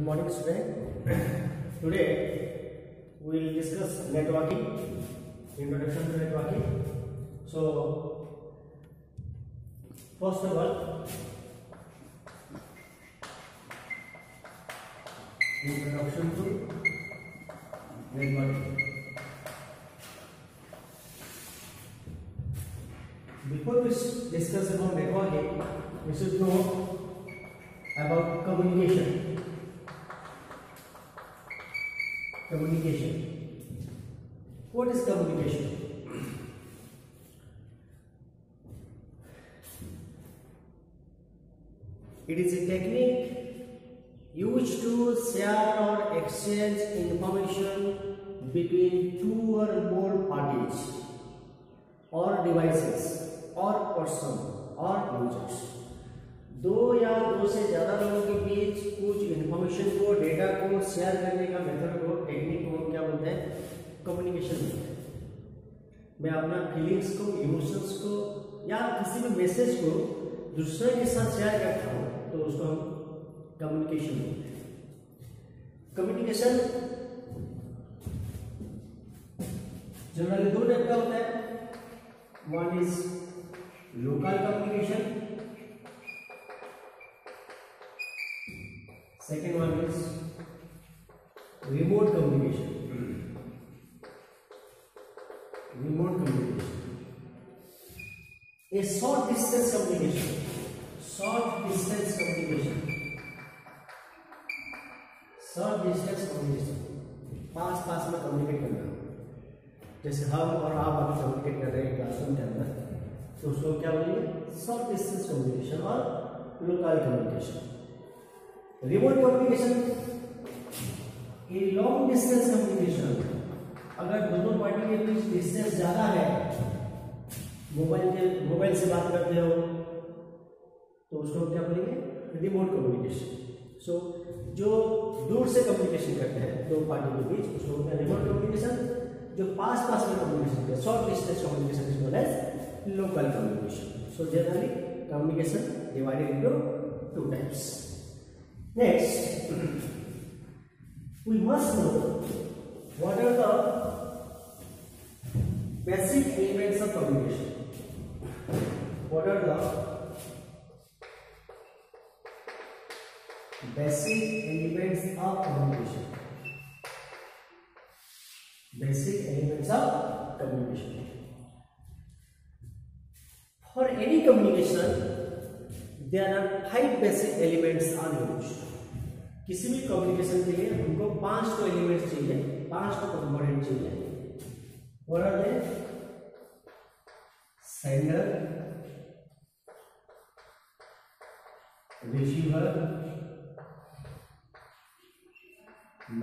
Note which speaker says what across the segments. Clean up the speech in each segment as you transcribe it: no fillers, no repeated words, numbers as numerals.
Speaker 1: Good morning, student. Today we will discuss networking, introduction to networking. So, first of all, introduction to networking. Before we discuss about networking, we should know about communication. Communication. What is communication? It is a technique used to share or exchange information between two or more parties or devices or person or users. दो या दो से ज्यादा लोगों के बीच कुछ information को, data को शेयर करने का मेथड को, टेक्निक को क्या बोलते हैं? कम्युनिकेशन बोलते हैं। मैं अपना फीलिंग्स को, इमोशंस को या किसी भी मैसेज को दूसरे के साथ शेयर करता हूँ तो उसको हम कम्युनिकेशन बोलते हैं। कम्युनिकेशन जनरली दो टाइप का होता है। One is local communication, second one is remote communication. Remote communication, a short distance communication. Short distance communication, short distance communication, पास पास में कम्युनिकेट करना। जैसे हम और आप अभी कम्युनिकेट कर रहे हैं क्लासरूम के अंदर, तो उसको क्या बोलेंगे? शॉर्ट डिस्टेंस कम्युनिकेशन और local communication. Remote communication, a long distance communication. अगर दोनों पार्टी के बीच डिस्टेंस ज्यादा है, मोबाइल से बात करते हो तो उसको क्या बोलेंगे? Remote communication. सो जो दूर से कम्युनिकेशन करते हैं दो पार्टी के बीच उसको बोलते हैं रिमोट कम्युनिकेशन। जो पास पास में कम्युनिकेशन करते हैं, short distance communication is known as local communication. So generally communication divided into two types. Next, we must know what are the basic elements of communication. What are the basic elements of communication? Basic elements of communication. For any communication, there are 5 basic elements are used. किसी भी communication के लिए हमको 5 तो elements चाहिए, 5 तो component चाहिए। What are they? Sender, receiver,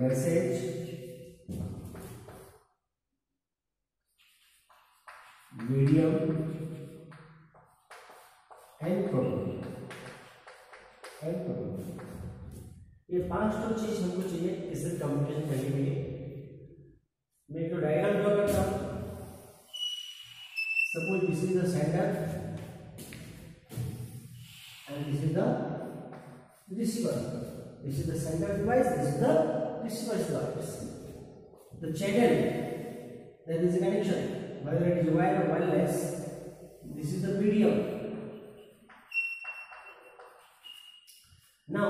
Speaker 1: message, medium and problem. ये 5 तो चीज हमको चाहिए इस कम्युनिकेशन करने के लिए। मैं एक डायग्राम ड्रॉ करता हूं। Suppose this is the sender and this is the receiver. This is the sender device, this is the receiver device. The channel that is the connection, whether it is wired or wireless. This is the medium. Now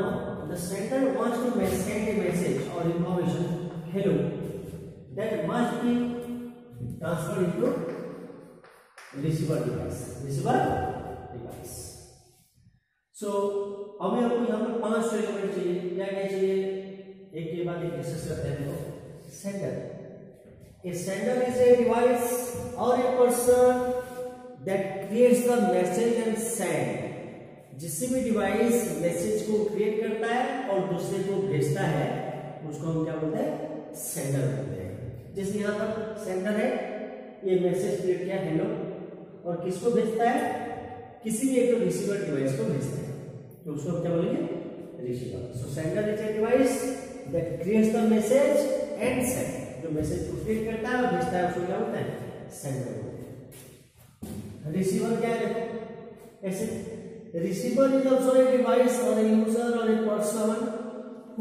Speaker 1: the sender wants to send a message or information, hello, that must be transferred into receiver device. Receiver device. So हमें आपको यहाँ पर 5 element चाहिए। क्या क्या चाहिए? एक के बाद एक डिस्कस करते हैं। तो sender, a sender is a device or a person that creates the message and send. जिससे भी डिवाइस मैसेज को क्रिएट करता है और दूसरे को भेजता है उसको हम क्या बोलते हैं? सेंडर बोलते हैं। जैसे यहाँ पर सेंडर है, ये मैसेज क्रिएट किया हेलो, और किसको भेजता है? किसी भी एक तो रिसीवर डिवाइस को भेजता है, तो उसको हम क्या बोलेंगे? Receiver. So sender is a device that creates the message and send. जो मैसेज को क्रिएट करता है और भेजता है उसको क्या बोलते हैं? सेंडर बोलते हैं. रिसीवर क्या है? ऐसे receiver is also a device or a user or a person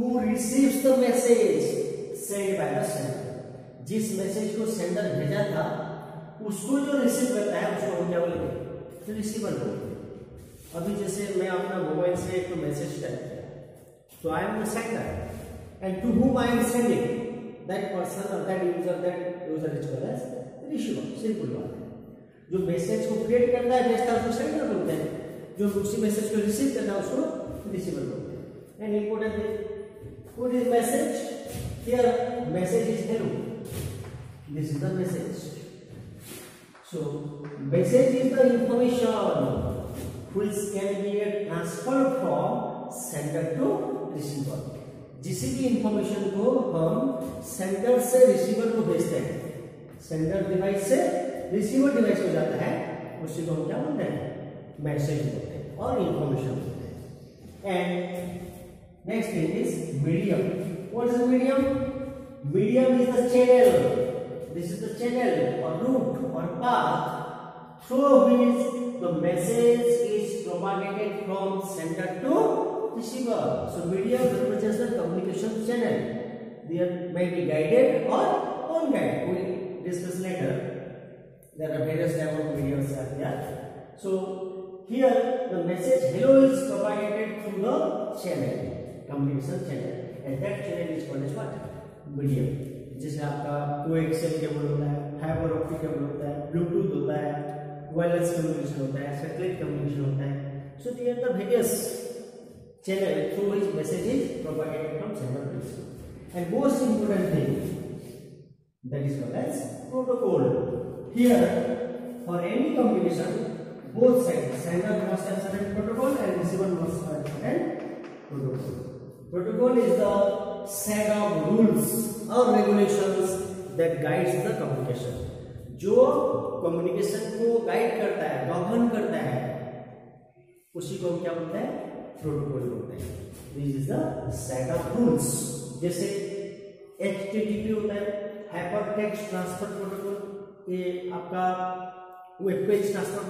Speaker 1: who receives the message sent by the sender. जिस मैसेज को सेंडर भेजा था उसको जो रिसीव करता है उसको हम क्या बोलेंगे? तो रिसीवर बोलते हैं। अभी जैसे मैं अपना मोबाइल से एक मैसेज टाइप किया, तो I am the sender and to whom I am sending, that person or that user is called as receiver। Simple बात है। जो मैसेज को क्रिएट करता है भेजता है उसको सेंडर बोलते हैं, जो उसी मैसेज को रिसीव करता है उसको रिसीवर बोलते हैं। And important thing, what is message? Here message is hello, this is the message. So message is the information which can be transferred from sender to receiver। जिसी भी इंफॉर्मेशन को हम सेंडर से रिसीवर को भेजते हैं, सेंडर डिवाइस से receiver device को जाता है, उसी को हम क्या बोलते हैं? मैसेज बोलते हैं और इंफॉर्मेशन बोलते हैं। And next thing is medium. What is medium? Medium is the channel, this is the channel or route or path through which the message is propagated from sender to receiver। So medium represents the communication channel, they may be guided or unguided, we discuss later, there are various types of mediums are there। So here the message hello is propagated through the channel, communication channel, and that channel is called as what? Medium। जैसे आपका coaxial cable होता है, fibre optic cable होता है, Bluetooth होता है, wireless communication होता है, सैटेलाइट कम्युनिकेशन होता है। So there are the various channel through which message is propagated from sender to receiver. And most important thing that is called as protocol. Here for any communication both side, sender must have certain protocol and receiver must have certain protocol. Protocol is the set of rules or regulations that guides the communication। जो communication को guide करता है, govern करता है, उसी को हम क्या बोलते हैं? प्रोटोकॉल बोलते हैं। This is the set of rules. जैसे HTTP होता है, हाइपर टेक्स्ट ट्रांसफर प्रोटोकॉल, ये आपका वेब पेज ट्रांसफर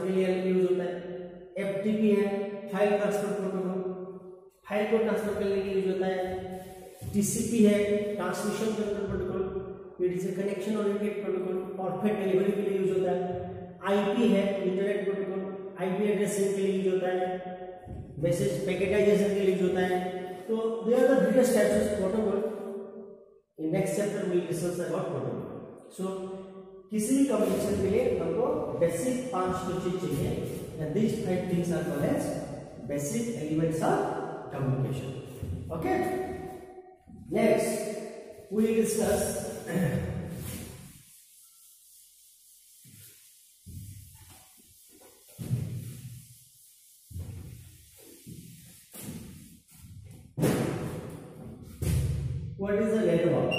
Speaker 1: के लिए यूज होता है। FTP है, फाइल ट्रांसफर प्रोटोकॉल, फाइल को ट्रांसफर करने के लिए यूज होता है। TCP है, transmission control protocol, it is a connection oriented protocol, perfect delivery के लिए यूज होता है। IP है, इंटरनेट प्रोटोकॉल, IP एड्रेसिंग के लिए यूज होता है। मैसेज पैकेटाइजेशन के लिए यूज होता है। तो there are the various types of protocol. In next chapter we will discuss about protocol. So किसी भी कम्युनिकेशन के लिए हमको बेसिक 5 चीज चाहिए, and these 5 things are called as basic elements of communication। Okay, next we will discuss what is a network,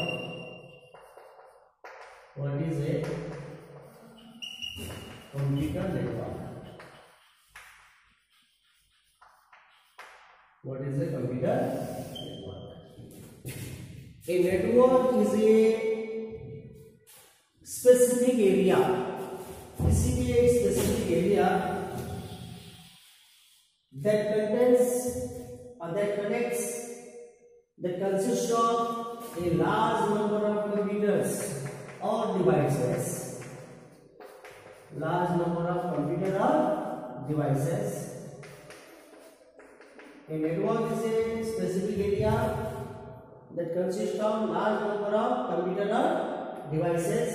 Speaker 1: what is a computer network, what is a computer network? A network is a specific area, किसी भी एक specific area that contains or that connects, that consists of a large number of computers or devices, large number of computer or devices। A network is a specific area that consists of large number of computer or devices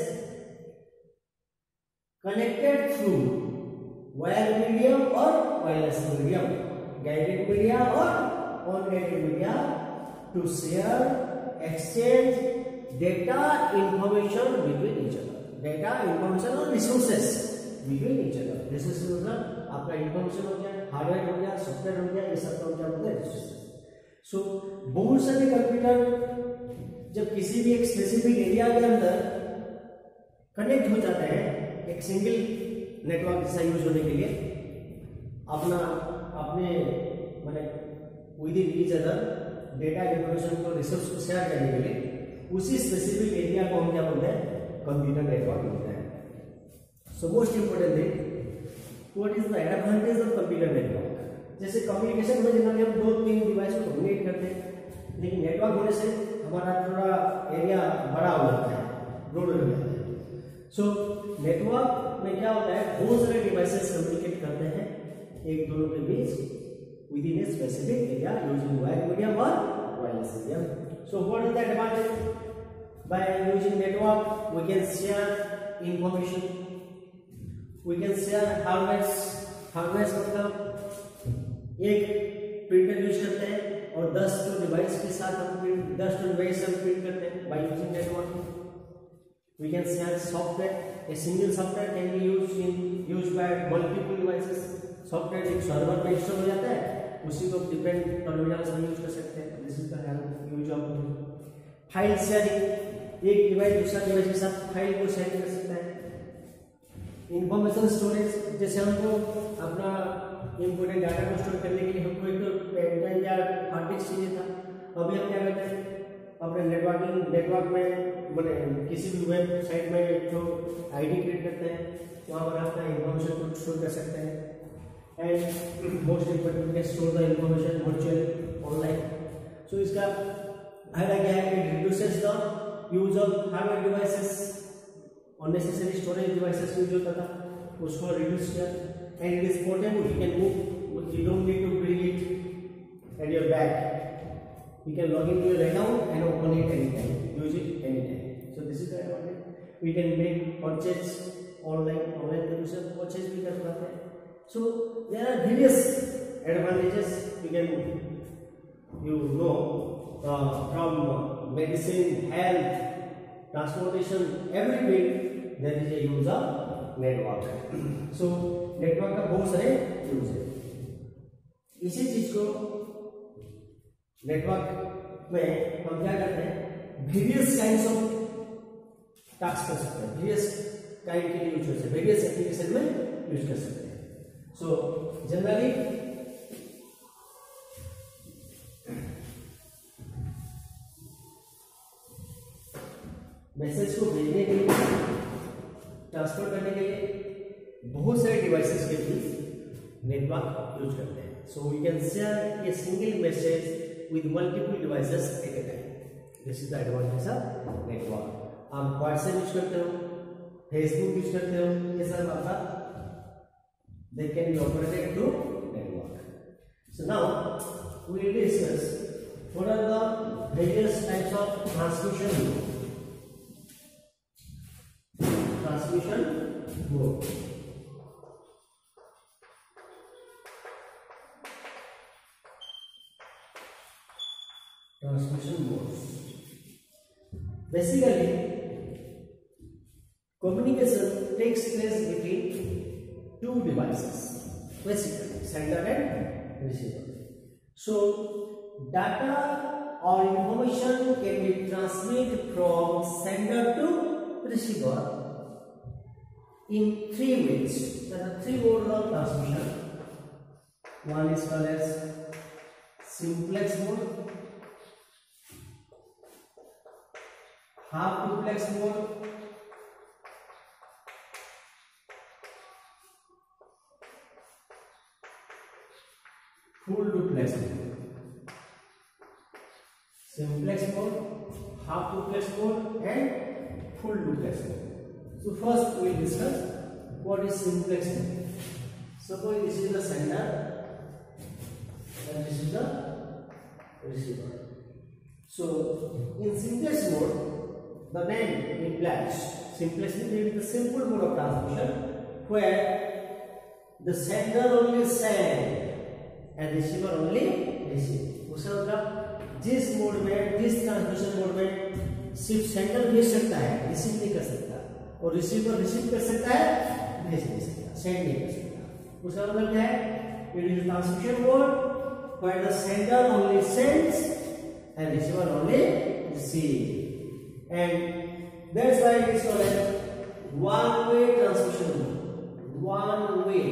Speaker 1: connected through wire medium or wireless medium, guided media or unguided media, to share, exchange data, information between each other, data, information और resources between each other। resources मतलब आपका information हो गया, hardware हो गया, software हो गया, ये सब का क्या बोलते हैं? सो बहुत सारे कंप्यूटर जब किसी भी एक स्पेसिफिक एरिया के अंदर कनेक्ट हो जाते हैं एक सिंगल नेटवर्क जैसा यूज होने के लिए, अपने मैंने with in each other data information को रिसोर्स को शेयर करने के लिए, उसी स्पेसिफिक एरिया को हम क्या बोलते हैं? कंप्यूटर नेटवर्क बोलते हैं। So most important thing, what is the advantage of computer network? जैसे कम्युनिकेशन में जनरली हम 2-3 डिवाइस को कम्युनिकेट हमारा थोड़ा एरिया बड़ा हो जाता है, ब्रॉड हो जाता है। सो नेटवर्क में क्या होता है, बहुत सारे डिवाइसेस कम्युनिकेट करते हैं एक दोनों के बीच within a specific area using wired medium or wireless medium. So what is the advantage? By using network we can share information, we can share hardware मतलब एक प्रिंटर यूज करते हैं और 10 डिवाइस के साथ हम 10 डिवाइस हम प्रिंट करते हैं by using network. We can share software. A single software can be used by multiple devices. Software एक सर्वर पे इंस्टॉल हो जाता है, उसी को डिफरेंट टर्मिनल्स में यूज कर सकते हैं। This is the use of file sharing, एक डिवाइस दूसरा डिवाइस के साथ फाइल को शेयर कर सकता है। इंफॉर्मेशन स्टोरेज, जैसे हमको अपना इंपोर्टेंट डाटा को स्टोर करने के लिए हमको एक पेन ड्राइव या हार्ड डिस्क चाहिए था, अभी हम क्या करते हैं अपने नेटवर्क में किसी भी वेबसाइट में जो आईडी क्रिएट करते हैं वहाँ पर अपना इंफॉर्मेशन को स्टोर कर सकते हैं। And most important we can store the information virtually online. So इसका फायदा क्या है, it reduces the use of hardware devices, unnecessary storage devices use होता था उसको reduce किया, and it is portable, you can move, you don't need to bring it at your bag, you can log into your account and open it anytime, use it anytime. So this is the advantage. We can make purchase online purchase भी कर सकते हैं. So there are various advantages from medicine, health, transportation, every field there is a use of network. So network का बहुत सारे use है। इसी चीज को नेटवर्क में हम क्या करते हैं, वेरियस काइंड्स ऑफ टास्क कर सकते हैं, वेरियस काइंड के लिए यूज कर सकते हैं, वेरियस एप्लीकेशन में यूज कर सकते हैं। So generally मैसेज को भेजने के लिए, ट्रांसफर करने के लिए बहुत सारे डिवाइसेस के बीच नेटवर्क यूज करते हैं। So we can share a single message with multiple devices at a time. This is the advantage of network. आप व्हाट्सएप यूज करते हो, फेसबुक यूज करते हो, ये सब आपका they can be operated through network. So now we will discuss what are the various types of transmission mode. Transmission modes. Basically, communication takes place between two devices, basically sender and receiver. So data or information can be transmitted from sender to receiver in three ways. There are three modes of transmission. One is called as simplex mode, half duplex mode, full duplex mode. Simplex mode, half duplex mode and full duplex mode. So first we will discuss what is simplex mode. Suppose this is the sender and this is the receiver. So in simplex mode, the name implies simplex mode is the simple mode of transmission where the sender only send and receiver only receive. उसका मतलब जिस mode में, जिस transmission mode में सिर्फ sender भेज सकता है, रिसीव नहीं कर सकता, और रिसीवर रिसीव कर सकता है, भेज नहीं सकता, सेंड नहीं कर सकता। उसका मतलब क्या है, it is transmission mode where the sender only sends and receiver only receive, and that's why it is called as one-way transmission mode, one-way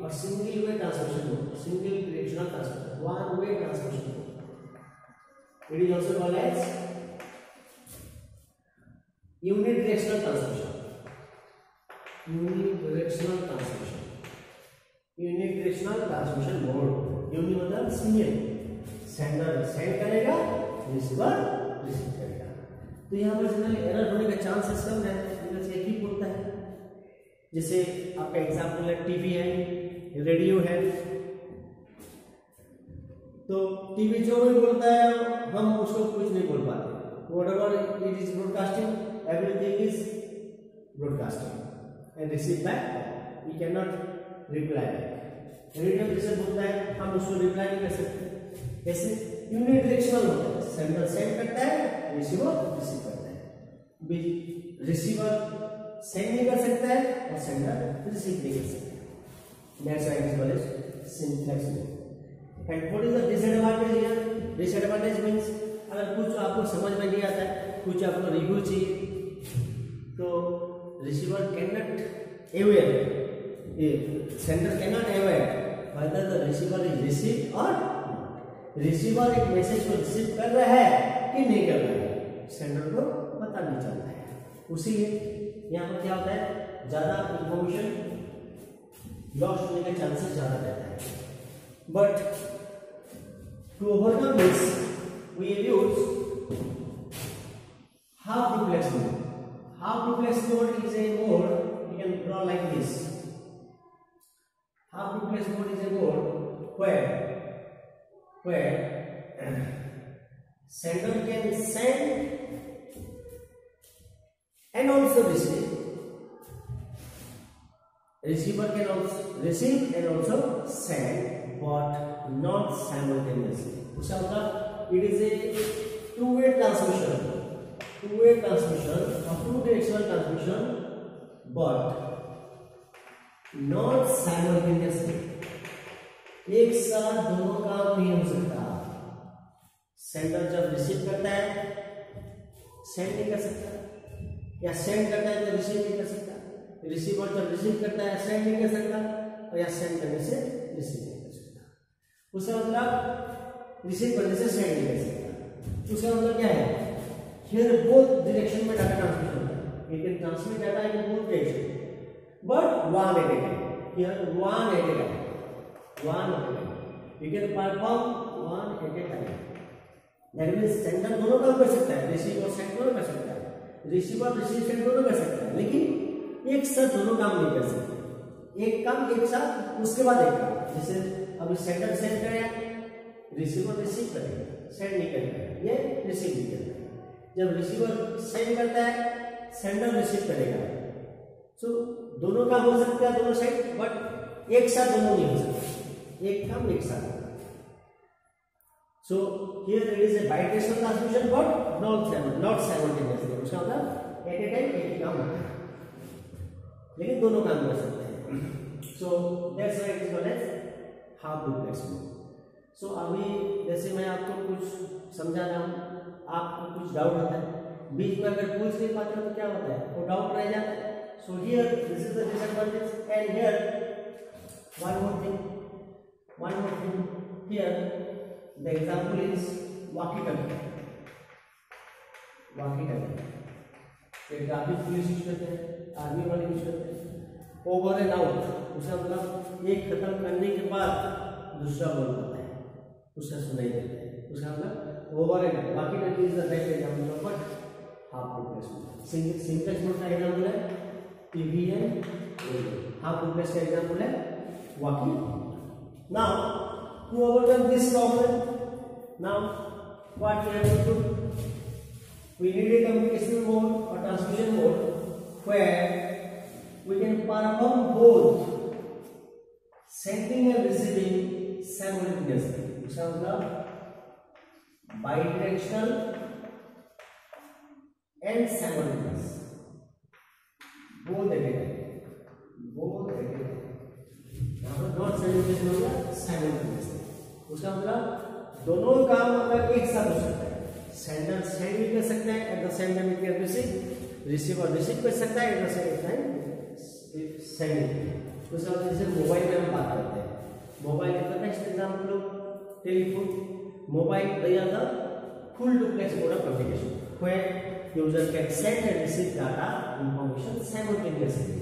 Speaker 1: or single-way transmission mode, single directional transmission, one-way transmission mode. It is also called as unidirectional transmission, unidirectional transmission, unidirectional transmission mode. Uni मतलब single, sender send करेगा, receiver receive करेगा। तो यहाँ पर generally error होने का chances कम है, because एक ही बोलता है। जैसे आपका एग्जाम्पल है टीवी है, रेडियो है, तो टीवी जो भी बोलता है हम उसको कुछ नहीं बोल पाते। Whatever it is broadcasting, everything is broadcasting and received back. We cannot reply back. Radio जैसे बोलता है हम उसको रिप्लाई नहीं कर सकते। ऐसे यूनिडायरेक्शनल होता है, सेंडर सेंड करता है, रिसीवर रिसीव करता है। रिसीवर सेंड नहीं कर सकता है और सेंडर रिसीव नहीं कर सकता है। That's why it is called as simplex mode. And what is the disadvantage here? Disadvantage means अगर कुछ आपको समझ में नहीं आता है, कुछ आपको रिव्यू चाहिए, तो receiver can not aware, sender can not aware whether the receiver is received or not. Receiver एक मैसेज को रिसीव कर रहा है कि नहीं कर रहा है, सेंडर को पता नहीं चलता है। उसीलिए यहाँ पर क्या होता है, ज्यादा इंफॉर्मेशन लॉस होने का चांसेस ज्यादा रहता है। But to overcome this, we use half duplex mode. Half duplex mode is a mode you can draw like this. Half duplex mode is a mode where sender can send and also receive. Receiver can also receive and also send, but not simultaneously. उसका मतलब it is a two-way transmission, or two-directional transmission, but not simultaneously. एक साथ दोनों काम नहीं हो सकता। Sender जब रिसीव करता है सेंड नहीं कर सकता, या सेंड करता है तो रिसीव नहीं कर सकता। रिसीवर जब रिसीव करता है सेंड नहीं कर सकता, और या सेंड करने से रिसीव नहीं कर सकता। उसका मतलब रिसीव करने से सेंड नहीं कर सकता। उसका मतलब क्या है, हियर बोथ डायरेक्शन में डाटा ट्रांसमिशन होता है। You can transmit data in both direction, but one at a time. Here one at a time, you can perform one at a time. That means sender दोनों काम कर सकता है, receive और send दोनों कर सकता है, रिसीवर रिसीव सेंड दोनों कर सकता है, लेकिन एक साथ दोनों काम नहीं कर सकते। एक काम एक साथ, उसके बाद एक काम। जैसे अभी सेंडर सेंड करेगा, रिसीवर रिसीव करेगा, सेंड नहीं करेगा, ये रिसीव नहीं करेगा। जब रिसीवर सेंड करता है सेंडर रिसीव करेगा। सो दोनों काम हो सकता है दोनों साइड, बट एक साथ दोनों नहीं हो सकता, एक काम एक साथ। So here there is a bidirectional transmission but not simultaneously. उसका मतलब एट ए टाइम एक ही काम होता है, लेकिन दोनों काम कर सकते हैं। So that's why it is called as half duplex mode. सो अभी जैसे मैं आपको कुछ समझा रहा हूँ, आपको कुछ डाउट होता है, बीच में अगर पूछ नहीं पाते हो तो क्या होता है, वो डाउट रह जाता है। So here this is the disadvantage, and here one more thing here, the example is walkie-talkie। Traffic police use करते हैं, आर्मी वाले यूज करते हैं। ओवर एंड आउट, उसका मतलब एक खत्म करने के बाद दूसरा बोल पाता है, उसका सुनाई देता है। उसका मतलब over and walkie-talkie is the best example of what half duplex mode. Simplex mode का एग्जांपल है TV and radio, half duplex का एग्जांपल है walkie। Now to overcome this problem, now what we have to do, we need a communication mode or transmission mode where we can perform both sending and receiving simultaneously। उसका मतलब bidirectional and simultaneous, both at a time। Not simultaneous होगा simultaneous. उसका मतलब दोनों काम अगर एक साथ हो सकता है, सेंडर सेंड भी कर सकता है at the same time it can receive, receiver receive कर सकता है at the same time send. उसका मतलब जैसे मोबाइल में हम बात करते हैं, मोबाइल का next example telephone. Mobile they are the full duplex mode of communication where user can send and receive data information simultaneously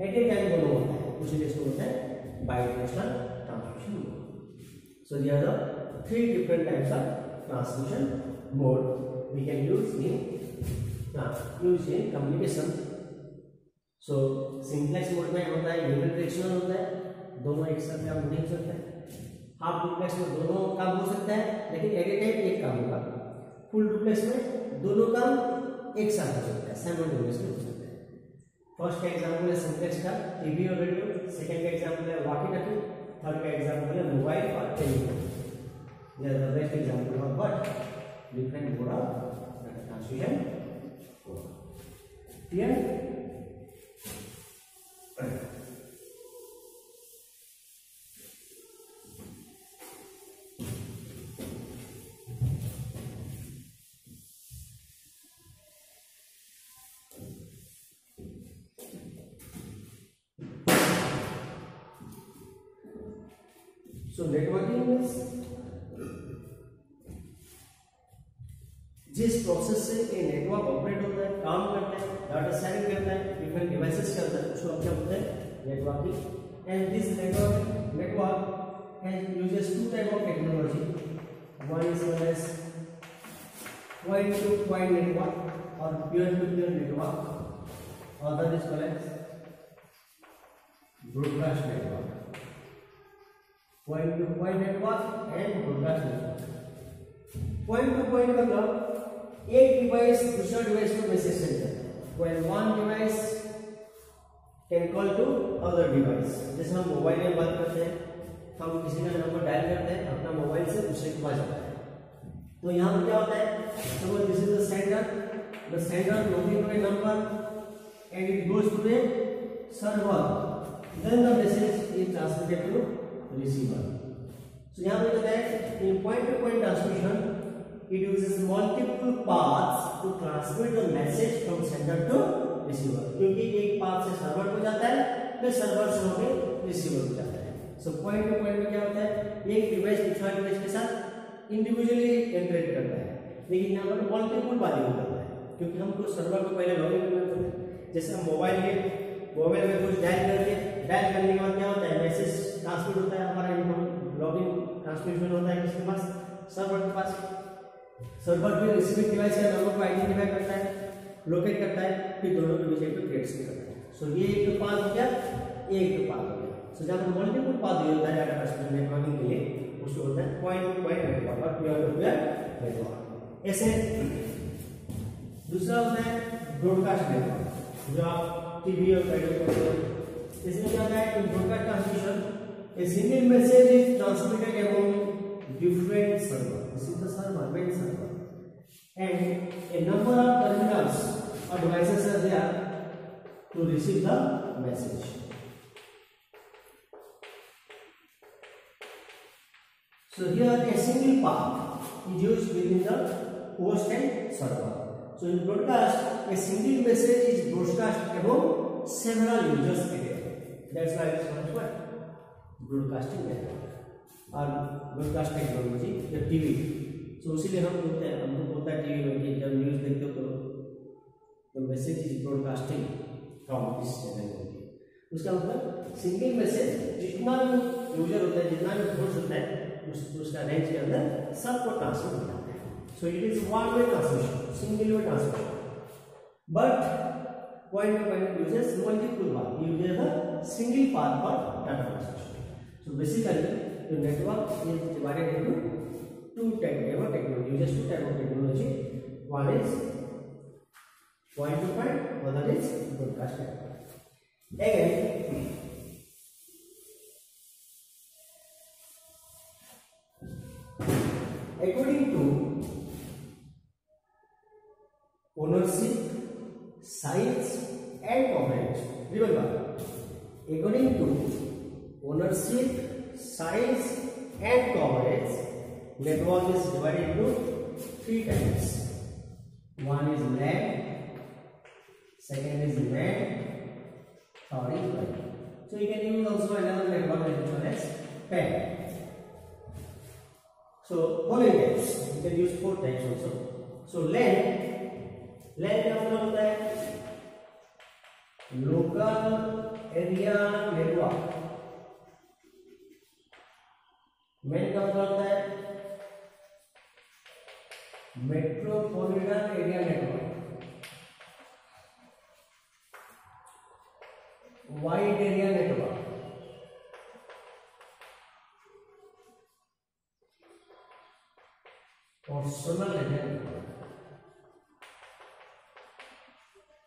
Speaker 1: at a time दोनों होता है, उसी लिए इसको होता है bidirectional transmission mode। So here the three different types of transmission mode we can use in communication. So simplex mode में होता है यूनिडायरेक्शनल होता है, दोनों एक साथ काम नहीं हो सकता है। हाफ डुप्लेक्स में दोनों काम हो सकता है लेकिन एट ए टाइम एक काम होगा। फुल डुप्लेक्स में दोनों काम एक साथ हो सकता है, साइमल्टेनियसली हो सकता है। फर्स्ट का एग्जांपल है सिंप्लेक्स का टीवी और रेडियो, सेकंड का एग्जांपल है वॉकी टॉकी, थर्ड का एग्जांपल है मोबाइल और टेलीफोन। ये the best example of what different mode of transmission. Clear? So networking means जिस प्रोसेस से ये नेटवर्क ऑपरेट होता है, काम करता है, डाटा शेयरिंग करता है, डिफरेंट डिवाइसेस करता है, उसको क्या बोलते हैं? Networking. And this network uses two type of technology. One is known as point to point network or peer to peer network. Other is called as broadcast network. Point to point network and broadcast network. Point to point मतलब एक device दूसरा device को message send करता है। When one device can call to other device, जैसे हम mobile में बात करते हैं, हम किसी का नंबर डायल करते हैं अपना मोबाइल से दूसरे के पास जाता है। तो यहाँ पर क्या होता है? Suppose this is the sender logging to a number and it goes to a server. Then the message is transmitted to receiver. So यहाँ पे कहता है in point to point transmission it uses multiple paths to transmit the message from sender to receiver. क्योंकि एक path से server को जाता है, फिर सर्वर से होकर रिसीवर को जाता है। So point to point में क्या होता है? एक डिवाइस दूसरा डिवाइस के साथ इंडिविजुअली इंटरेक्ट करता है, लेकिन यहाँ पर मल्टीपल बातें करता है क्योंकि हमको सर्वर को पहले लॉगिन करना पड़ता है। जैसे हम मोबाइल में कुछ डायल करने के बाद क्या होता है? मैसेज ट्रांसमिट होता है, हमारा लॉगिन ट्रांसमिशन होता है किसके पास? सर्वर के पास। सर्वर फिर रिसीविंग डिवाइस का नंबर को आइडेंटिफाई करता है, लोकेट करता है, फिर दोनों के बीच एक क्रिएट करता है। सो ये एक पाथ हो गया, एक पाथ हो गया। सो जब मल्टीपल पाथ होता है डाटा ट्रांसमिशन नेटवर्किंग के लिए, उसको होता है पॉइंट टू पॉइंट नेटवर्क और पीयर टू पीयर नेटवर्क। ऐसे दूसरा होता है ब्रॉडकास्ट नेटवर्क, जो आप टीवी और रेडियो पर इसमें क्या होता है? In broadcast transmission a single message is transmitted among different servers. This is the server, main server, and a number of terminals or devices are there to receive the message. So here a single path is used within the host and server. So in broadcast, a single message is broadcast among several users again. That's why it's called what? Broadcasting network और broadcast technology या TV. तो इसीलिए हम बोलते हैं, हमको बोलता है टीवी में कि जब न्यूज़ देखते हो तो message is broadcasting from this channel. उसका मतलब सिंगल मैसेज जितना भी यूजर होता है, जितना भी फोर्स होता है, उसका रेंज के अंदर सबको ट्रांसफर हो जाता है। So it is one way transmission, single way transmission, but point two point uses multiple path, uses a single path for data transmission. So basically, the network is divided into two type of technology. Just two type of technology. One is point to point, other is broadcast network. Again, according to ownership, size, and coverage. Remember, according to ownership, size, and coverage, network is divided into three types. One is LAN, second is WAN, third is WAN. So you can use also another network that is known as PAN. So following types, you can use four types also. So LAN का मतलब होता है local area network. Main का मतलब होता है metropolitan area network, wide area network, personal area network,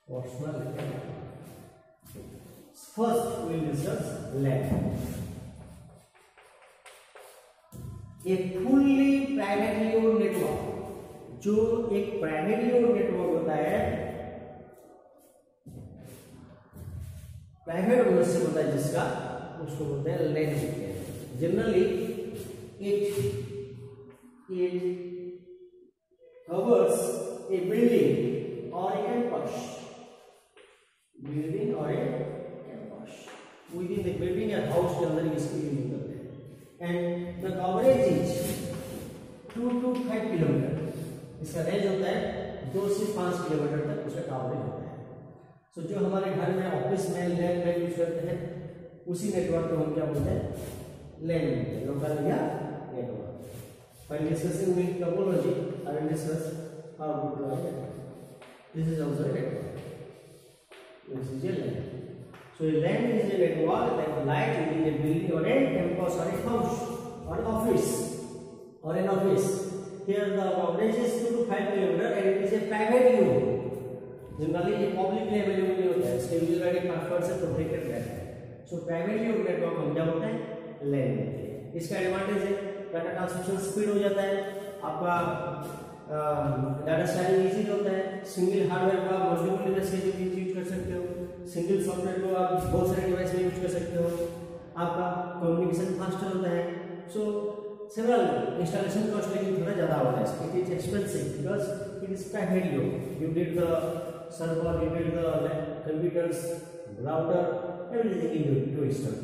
Speaker 1: personal area network. First we will discuss LAN. A fully privately owned network, जो एक प्राइवेटली ओन्ड नेटवर्क होता है, प्राइवेट ओनरशिप होता है जिसका, उसको बोलते हैं लैन बोलते हैं। Generally it covers a building or a campus, building or a campus, within the building या house के अंदर इसको यूज करते हैं। and the coverage is 2 to 5 kilometre, इसका रेंज होता है 2 से 5 किलोमीटर तक उसका कवरेज होता है। सो जो हमारे घर में ऑफिस में लैन में यूज करते हैं, उसी नेटवर्क को हम क्या बोलते हैं, लैन बोलते हैं, local area network. While discussing with topology, I will discuss how to draw a network. This is also a network. This is a LAN. So a LAN is a network that lies within a building or a campus or a house or an office. Here the coverage is 2 to 5 kilometer and it is a private use. Generally ये publicly available नहीं होता है, इसके user ID password से protected रहता है। So privately used network हम क्या बोलते हैं, LAN बोलते हैं। इसका एडवांटेज है डाटा ट्रांसमिशन स्पीड हो जाता है, आपका डाटा शेयरिंग इजी होता है, सिंगल हार्डवेयर को आप मल्टीपल डिवाइस के बीच यूज कर सकते हो, सिंगल सॉफ्टवेयर को आप बहुत सारे डिवाइस में यूज कर सकते हो, आपका कम्युनिकेशन फास्टर होता है। सो सेवरल इंस्टॉलेशन कॉस्ट लेकिन थोड़ा ज़्यादा होता है, it is expensive because it is private you need the server, you need the computers, router, everything you need to install,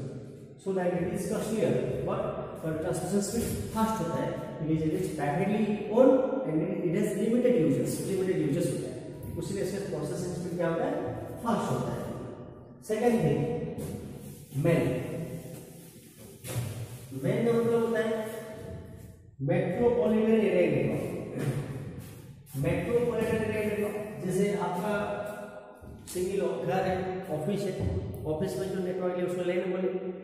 Speaker 1: so that it is costlier, but transmission speed fast होता है, it is privately owned and it has limited users होता है, उसलिए इसका processing speed क्या होता है, fast होता है। सेकंड थिंग मैन का मतलब होता है metropolitan area network. Metropolitan area network जैसे आपका सिंगल घर है, ऑफिस है, ऑफिस में जो नेटवर्क है उसको लैन बोलेंगे।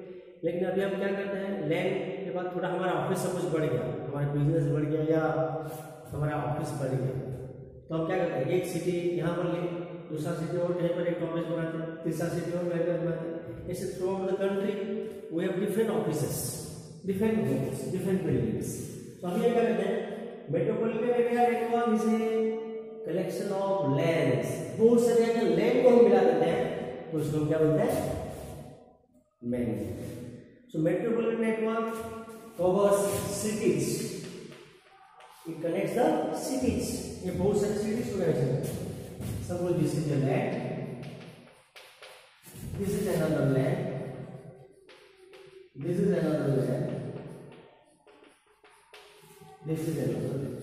Speaker 1: लेकिन अभी हम क्या करते हैं, लैन के बाद थोड़ा हमारा ऑफिस सब कुछ बढ़ गया, हमारा बिजनेस बढ़ गया या हमारा ऑफिस बढ़ गया, तो हम क्या करते हैं, एक सिटी यहाँ पर ले, दूसरा सिटी और कहीं पर एक ऑफिस बनाते हैं, तीसरा सिटी और कहीं पर बनाते हैं। ऐसे throughout the country we have different offices, different homes, different buildings. तो हम ये क्या करते हैं, metropolitan area network is a collection of LANs, बहुत सारे अगर लैंड को हम मिला देते हैं तो उसको हम क्या बोलते हैं, man. So metropolitan network covers cities. It connects the cities. ये बहुत सारे cities को connect करता है। Suppose this is a land. This is another land. This is another land. This is another land.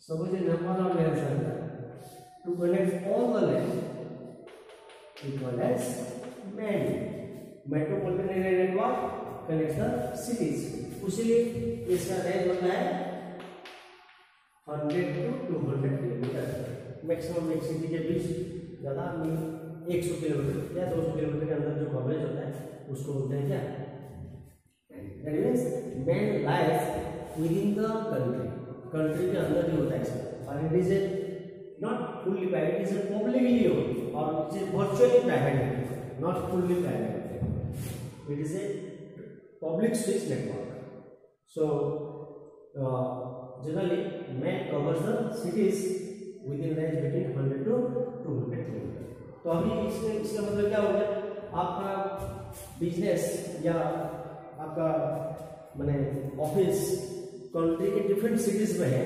Speaker 1: Suppose a number of lands are there. To connect all the land, it called as man. Metropolitan area network connects the cities, उसीलिए इसका range होता है 100 to 200 kilometre. Maximum एक city के बीच ज़्यादा नहीं, 100 kilometre या 200 kilometre के अंदर जो कवरेज होता है उसको बोलते हैं क्या, that means man life within the country के अंदर ही होता है इसका, और it is a not fully private, is a publicly owned और it is virtually private, not fully private, it is a public switch network. So generally MAN covers the cities within range between 100 to 200 kilometre. तो अभी इसका मतलब क्या हो गया, आपका business या आपका माने ऑफिस कंट्री के डिफरेंट सिटीज में है,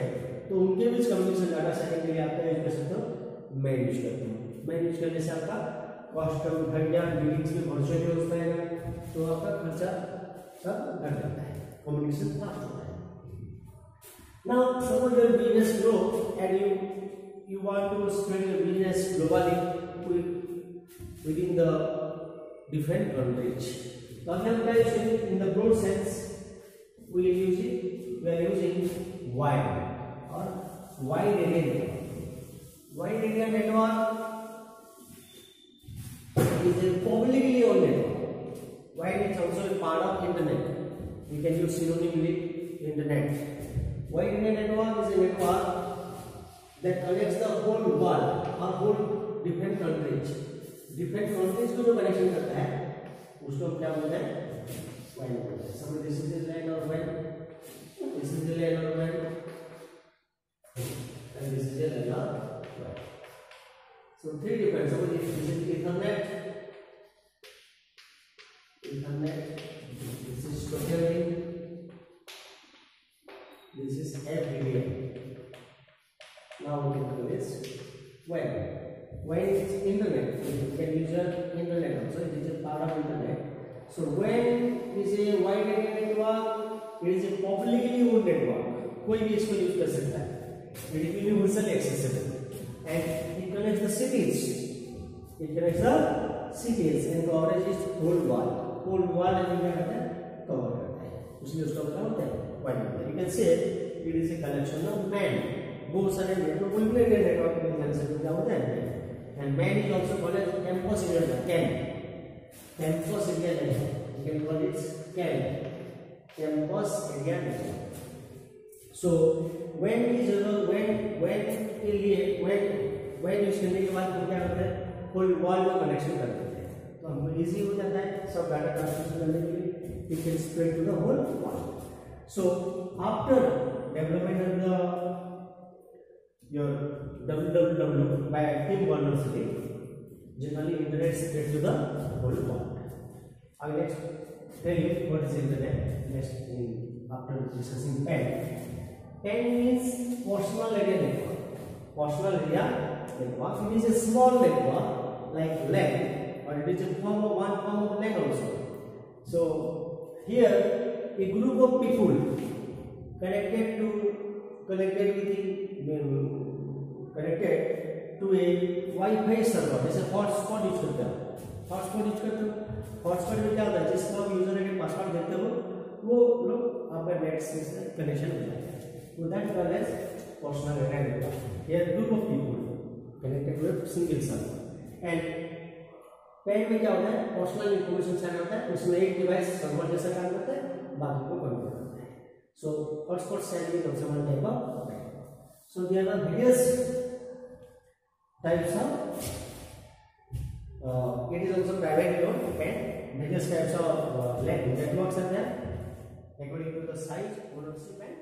Speaker 1: तो उनके बीच कम्युनिकेशन डाटा शेयरिंग के लिए आप क्या यूज कर सकते हो, मैन यूज करते हो। मैन यूज करने से आपका कॉस्ट कम घट गया, मीटिंग्स में वर्चुअली हो जाएगा, तो आपका खर्चा सब घट जाता है, कम्युनिकेशन फास्ट होता है। Now suppose your business grow and you want to spread your business globally within the different countries. So in the broad sense we are using wide or wide area network. Wide area network is a publicly owned network. Wide is also a part of internet. We can use synonym with internet. Wide area network is a network that connects the whole world or whole different countries. Different countries को जो connection करता है उसको हम क्या बोलते हैं? WAN बोलते हैं. So this is the LAN or WAN. This is the LAN or WAN. And this is the LAN or WAN. So three different. So this is Ethernet. Ethernet. This is total. This is FDDI. Now we can do this. When it's internet, you can use your internet also. It is a part of internet. So when is a wide area network, it is a publicly owned network. कोई भी इसको use कर सकता है. It is universally accessible and it connects the cities. It connects the cities and coverage is whole world. Whole world and क्या करता है? Cover करता है. उसलिए उसका क्या होता है? Wide area. You can say it is a collection of man. बहुत सारे नेटवर्क नेटवर्क में जान सकते क्या होता है. And man is also called as campus area. Campus area network. You can call it CAN. Campus area network. So when use करने के बाद क्या करते हैं? फुल वर्ल्ड में कनेक्शन कर देते हैं. तो हमको इजी हो जाता है सब डाटा ट्रांसमिशन करने के लिए. It can spread to the whole world. So after development of your www by Tim Berners-Lee, generally internet spread to the whole world. I will next tell you what is internet. Next, after discussing PAN. PAN means personal area network. Personal area network. It is a small network like LAN, or it is a one form of LAN also. So here a group of people connected to a Wi-Fi server. जैसे hotspot use करते हैं. Hotspot में क्या होता है? जिसको आप user ID password देते हो वो लोग आपका नेट से कनेक्शन हो जाता है. So that called as personal area network. Here group of people connected to a single server. And PAN में क्या होता है? पर्सनल इंफॉर्मेशन शेयर होता है. उसमें एक डिवाइस सर्वर जैसा काम करता है, बाकी को कंट्रोल करता है. So hotspot sharing is also one type of PAN. So there are various types of it is also private node PAN. Various types of networks are there according to the size, ownership and